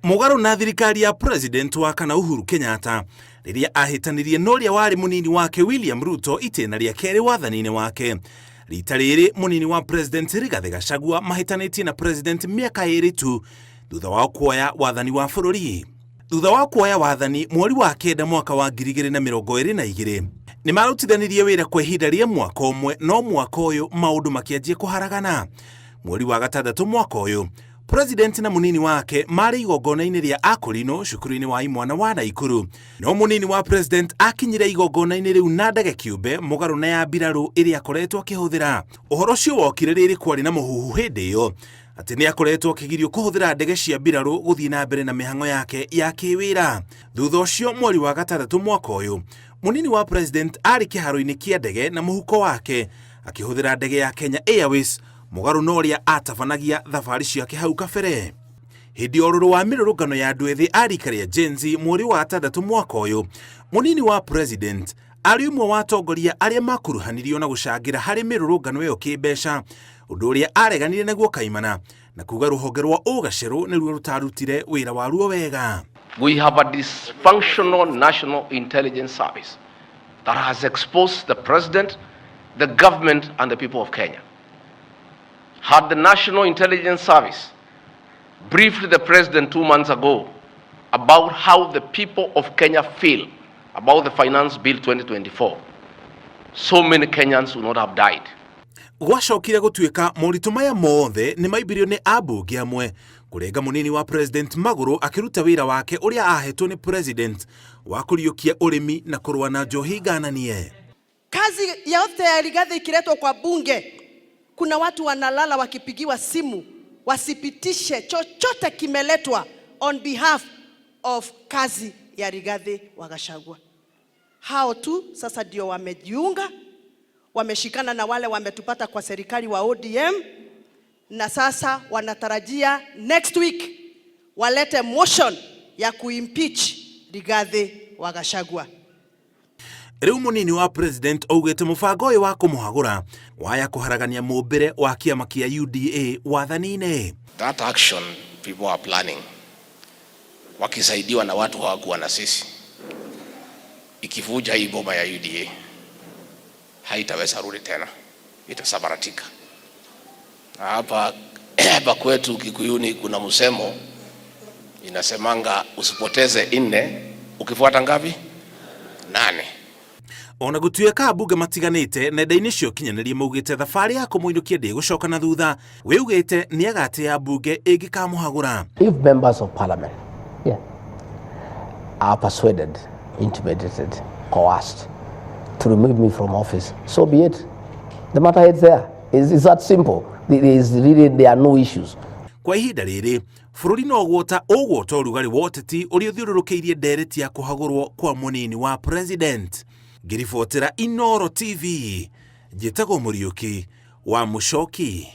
Mũgarũ na thirikari ya president wa kana Uhuru Kenyatta rĩrĩa ahĩtanirie n'ũrĩa warĩ mũnini wake William Ruto itĩna rĩa kerĩ wathani-inĩ wake. Rita rĩrĩ mũnini wa president Rigathi Gachagua mahĩtanĩtie na president mĩaka ĩrĩ tu thutha wa kuoya wathani wa bũrũri. Thutha wa kuoya wathani mweri wa kenda mwaka wa 2022 nĩ marutithanirie wĩra kwa ihinda rĩa mwaka ũmwe, no mwaka ũyũ maũndũ makĩanjia kũharagana. Mweri wa gatandatũ mwaka ũyũ president na munini wake marĩ igongona-inĩ rĩa akũrinũ cukuru-inĩ wa imwana wa Naikuru. No munini wa president akinyire igongona-inĩ rĩu na ndege kĩũmbe mũgarũ na ya mbirarũ ĩrĩa akoretwo akĩhũthĩra. Ũhoro ũcio wokire rĩrĩ kwarĩ na mũhuhu hĩndĩ ĩyo atĩ nĩ akoretwo akĩgirio kũhũthĩra ndege cia mbirarũ gũthiĩ na mbere na mĩhang'o yake ya kĩwĩra. Thutha ũcio mweri wa gatandatũ mwaka ũyũ munini wa president arĩ kĩharo-inĩ kĩa ndege na mũhuko wake akĩhũthĩra ndege ya Kenya Airways mũgarũ na ũrĩa atabanagia thabarĩ ciake hau kabere. Hĩndĩ ũrũrũ wa mĩrũrũngano ya andũ ethĩ a rika rĩa Gen Z mweri wa gatandatũ mwaka ũyũ, munini wa president arĩ ũmwe wa atongoria arĩa makuruhanirio na gũcangĩra harĩ mĩrũrũngano ĩyo kĩmbeca, ũndũ ũrĩa areganire naguo kaimana na kuga rũhonge rwa ũgacerũ nĩruo rũtarutire wĩra waruo wega. We have a dysfunctional National Intelligence Service that has exposed the president, the government and the people of Kenya. Had the National Intelligence Service briefed the president 2 months ago about how the people of Kenya feel about the Finance Bill 2024, so many Kenyans would not have died. Gwacokire gũtuĩka moritũ maya mothe nĩ maimbĩrio nĩ ambunge amwe kũrenga munini wa president magũrũ akĩruta wĩra wake ũrĩa ahetwo nĩ president wa kũriũkia ũrĩmi na kũrũa na njohi ngananie. Kazi yote ya Rigathi ikiletwa kwa bunge, kuna watu wanalala wakipigiwa simu wasipitishe chochote kimeletwa on behalf of kazi ya Rigathi wa Gachagua. Hao tu sasa ndio wamejiunga, wameshikana na wale wametupata kwa serikali wa ODM, na sasa wanatarajia next week walete motion ya kuimpeach Rigathi wa Gachagua. Rĩu munini wa president augĩte mũbango ũyũ wa kũmũhagũra waya kũharagania mũmbĩre wa kĩama kĩa UDA wathani-inĩ. That action people are planning, wakisaidiwa na watu hawakuwa na sisi, ikivuja hii bomba ya UDA haitaweza rudi tena, itasabaratika. Hapa kwetu Kikuyuni kuna msemo inasemanga usipoteze 4 ukifuata ngapi? 8. Ona gũtuĩka ambunge matiganĩte nenda-inĩ cio kinyanĩria maugĩte thabarĩ ya kũmũinũkia ndĩgũcoka na thutha, wĩugĩte nĩ agatĩa ambunge ĩngĩkamũhagũra. If members of parliament are persuaded, intimidated, coerced to remove me from office, so be it. The matter is there. It's that simple. There are no issues. Kwa ihinda rĩrĩ bũrũri no gwota ũrugarĩ wa ũteti ũrĩa ũthiũrũrũkĩirie ndereti ya kũhagũrwo kwa munini wa president. Ngĩribotera Inooro TV, njĩtagwo Mũriũki wa Mũchoki.